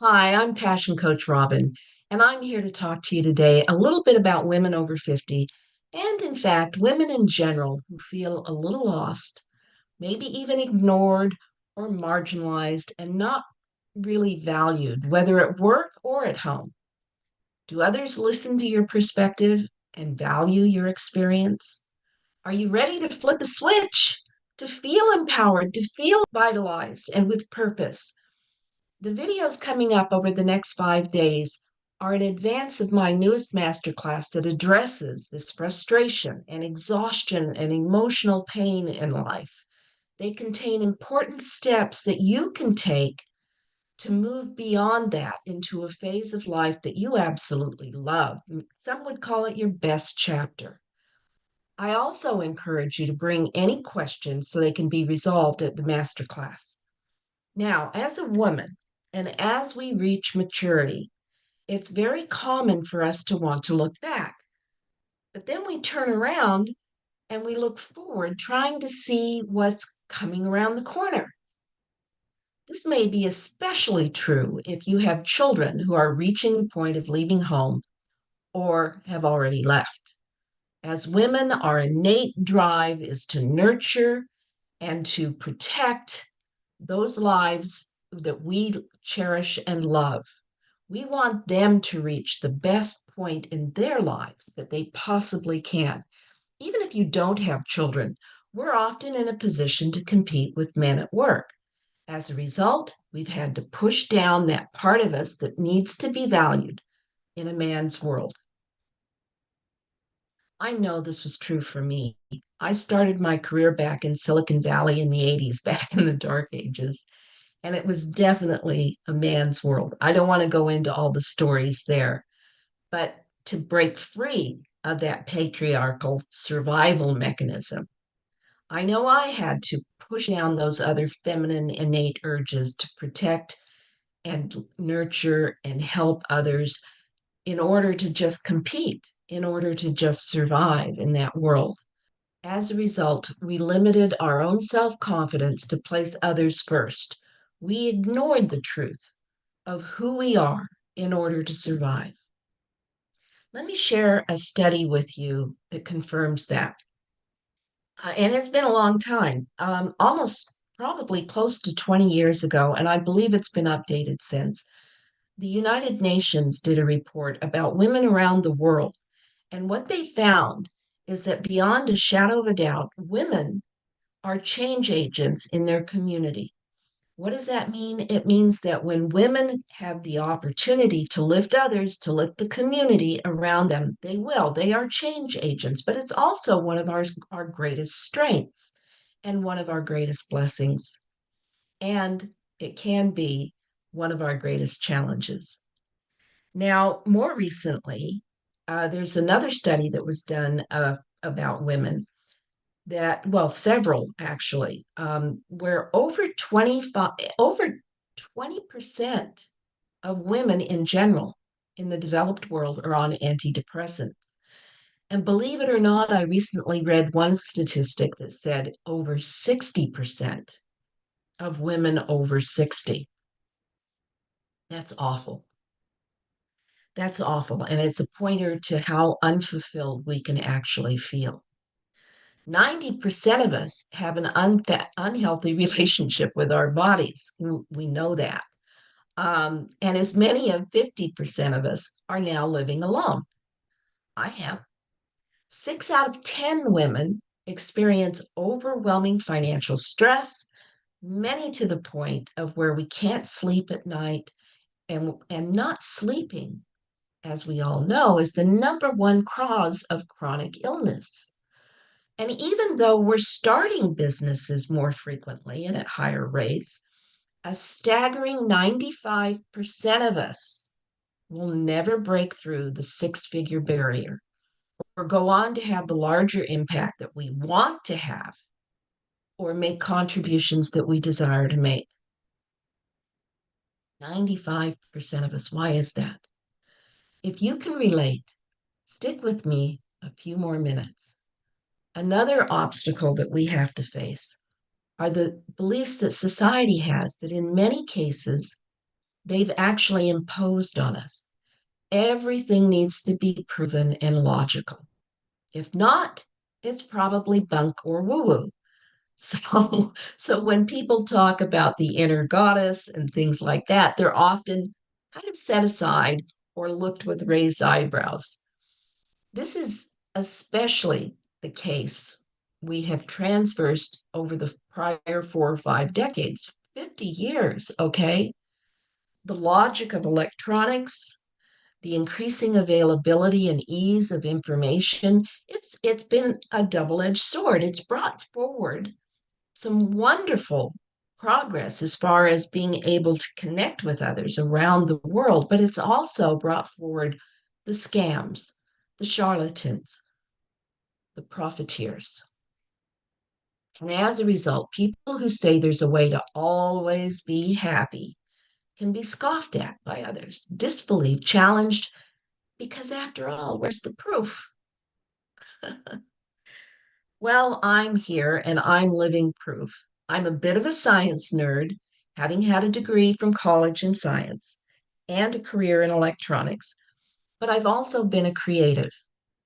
Hi, I'm Passion Coach Robin, and I'm here to talk to you today a little bit about women over 50, and in fact, women in general who feel a little lost, maybe even ignored or marginalized, and not really valued, whether at work or at home. Do others listen to your perspective and value your experience? Are you ready to flip a switch, to feel empowered, to feel vitalized and with purpose? The videos coming up over the next 5 days are in advance of my newest masterclass that addresses this frustration and exhaustion and emotional pain in life. They contain important steps that you can take to move beyond that into a phase of life that you absolutely love. Some would call it your best chapter. I also encourage you to bring any questions so they can be resolved at the masterclass. Now, as a woman, and as we reach maturity, it's very common for us to want to look back. But then we turn around and we look forward, trying to see what's coming around the corner. This may be especially true if you have children who are reaching the point of leaving home or have already left. As women, our innate drive is to nurture and to protect those lives that we cherish and love. We want them to reach the best point in their lives that they possibly can. Even if you don't have children, we're often in a position to compete with men at work. As a result, we've had to push down that part of us that needs to be valued in a man's world. I know this was true for me. I started my career back in Silicon Valley in the 80s, back in the dark ages, and it was definitely a man's world. I don't want to go into all the stories there, but to break free of that patriarchal survival mechanism, I know I had to push down those other feminine innate urges to protect and nurture and help others in order to just compete, in order to just survive in that world. As a result, we limited our own self confidence to place others first. We ignored the truth of who we are in order to survive. Let me share a study with you that confirms that. And it's been a long time, almost probably close to 20 years ago, and I believe it's been updated since. The United Nations did a report about women around the world. And what they found is that beyond a shadow of a doubt, women are change agents in their community. What does that mean? It means that when women have the opportunity to lift others, to lift the community around them, they will. They are change agents, but it's also one of our greatest strengths and one of our greatest blessings. And it can be one of our greatest challenges. Now, more recently, there's another study that was done about women that, well, several actually, where over 20% of women in general in the developed world are on antidepressants. And believe it or not, I recently read one statistic that said over 60% of women over 60. That's awful. That's awful. And it's a pointer to how unfulfilled we can actually feel. 90% of us have an unhealthy relationship with our bodies. We know that. And as many as 50% of us are now living alone. I have. 6 out of 10 women experience overwhelming financial stress, many to the point of where we can't sleep at night. And not sleeping, as we all know, is the number one cause of chronic illness. And even though we're starting businesses more frequently and at higher rates, a staggering 95% of us will never break through the six-figure barrier or go on to have the larger impact that we want to have or make contributions that we desire to make. 95% of us. Why is that? If you can relate, stick with me a few more minutes. Another obstacle that we have to face are the beliefs that society has that in many cases, they've actually imposed on us. Everything needs to be proven and logical. If not, it's probably bunk or woo-woo. So when people talk about the inner goddess and things like that, they're often kind of set aside or looked with raised eyebrows. This is especially the case we have transversed over the prior 4 or 5 decades, 50 years, okay? The logic of electronics, the increasing availability and ease of information, it's been a double-edged sword. It's brought forward some wonderful progress as far as being able to connect with others around the world, but it's also brought forward the scams, the charlatans, the profiteers. And as a result, people who say there's a way to always be happy can be scoffed at by others, disbelieved, challenged, because after all, where's the proof? Well, I'm here and I'm living proof. I'm a bit of a science nerd, having had a degree from college in science and a career in electronics, but I've also been a creative,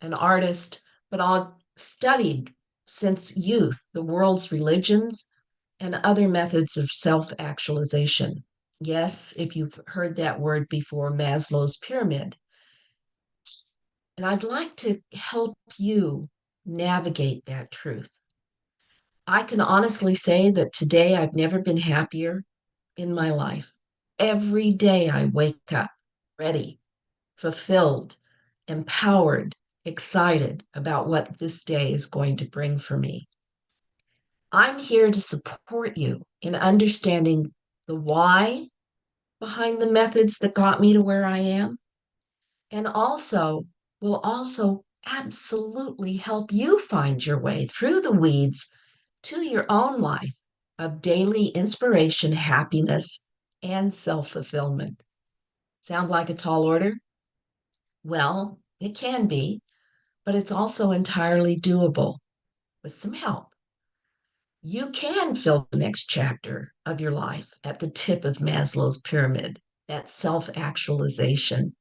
an artist, but I've studied since youth the world's religions and other methods of self actualization. Yes, if you've heard that word before, Maslow's pyramid. And I'd like to help you navigate that truth. I can honestly say that today I've never been happier in my life. Every day I wake up ready, fulfilled, empowered, excited about what this day is going to bring for me. I'm here to support you in understanding the why behind the methods that got me to where I am, and also will also absolutely help you find your way through the weeds to your own life of daily inspiration, happiness, and self fulfillment. Sound like a tall order? Well, it can be, but it's also entirely doable with some help. You can fill the next chapter of your life at the tip of Maslow's pyramid, that self actualization,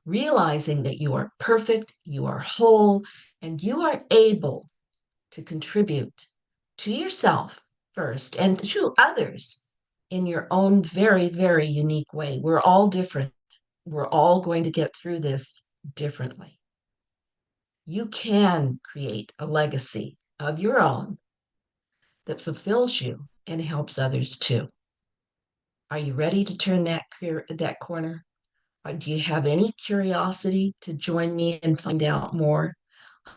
realizing that you are perfect, you are whole, and you are able to contribute to yourself first and to others in your own very, very unique way. We're all different. We're all going to get through this differently. You can create a legacy of your own that fulfills you and helps others too. Are you ready to turn that corner? Or do you have any curiosity to join me and find out more?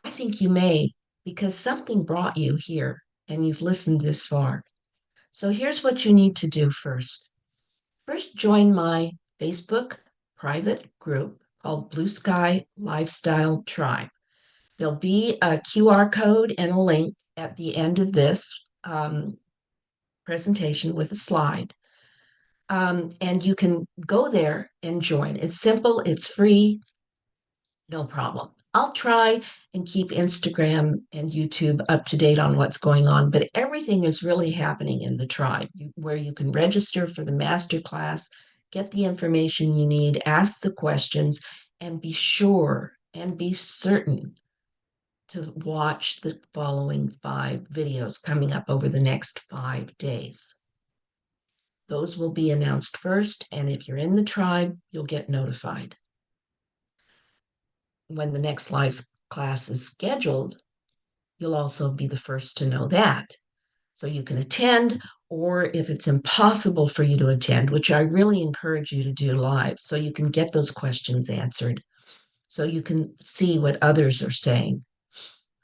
I think you may, because something brought you here and you've listened this far. So here's what you need to do first. First, join my Facebook private group called Blue Sky Lifestyle Tribe. There'll be a QR code and a link at the end of this presentation with a slide. And you can go there and join. It's simple, it's free, no problem. I'll try and keep Instagram and YouTube up to date on what's going on, but everything is really happening in the tribe where you can register for the masterclass, get the information you need, ask the questions, and be sure and be certain to watch the following 5 videos coming up over the next 5 days. Those will be announced first, and if you're in the tribe, you'll get notified. When the next live class is scheduled, you'll also be the first to know that. So you can attend, or if it's impossible for you to attend, which I really encourage you to do live, so you can get those questions answered, so you can see what others are saying.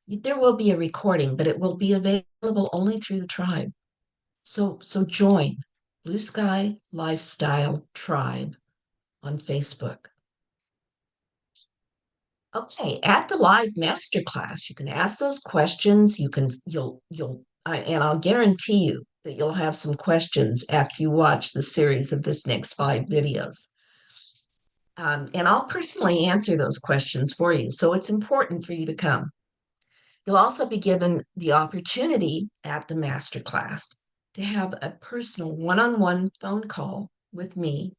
There will be a recording, but it will be available only through the tribe. So join Blue Sky Lifestyle Tribe on Facebook. Okay, at the live masterclass, you can ask those questions. And I'll guarantee you that you'll have some questions after you watch the series of this next 5 videos. And I'll personally answer those questions for you. So it's important for you to come. You'll also be given the opportunity at the masterclass to have a personal one-on-one phone call with me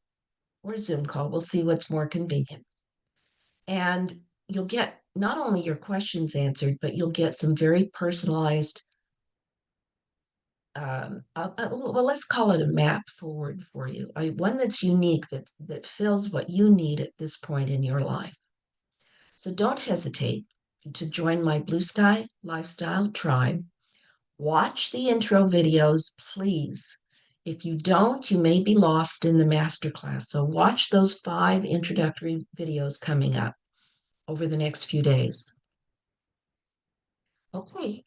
or Zoom call. We'll see what's more convenient. And you'll get not only your questions answered, but you'll get some very personalized, well, let's call it a map forward for you, one that's unique, that fills what you need at this point in your life. So don't hesitate to join my Blue Sky Lifestyle Tribe. Watch the intro videos, please. If you don't, you may be lost in the masterclass. So watch those 5 introductory videos coming up over the next few days. Okay,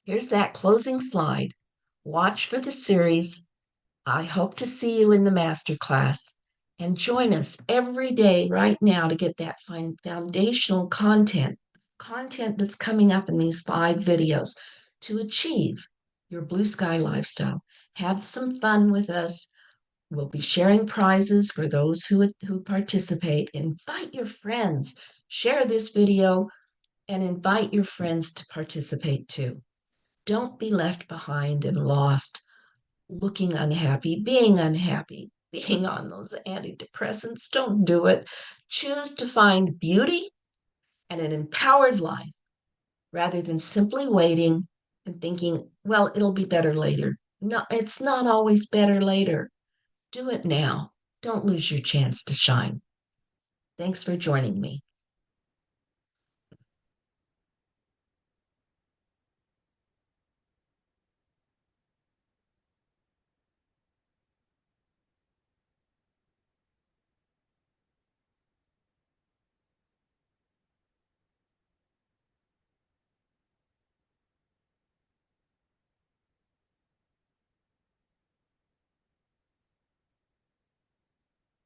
here's that closing slide. Watch for the series. I hope to see you in the masterclass, and join us every day right now to get that foundational content that's coming up in these 5 videos to achieve your blue sky lifestyle. Have some fun with us. We'll be sharing prizes for those who participate. Invite your friends. Share this video and invite your friends to participate too. Don't be left behind and lost, looking unhappy, being on those antidepressants. Don't do it. Choose to find beauty and an empowered life rather than simply waiting and thinking, well, it'll be better later. No, it's not always better later. Do it now. Don't lose your chance to shine. Thanks for joining me.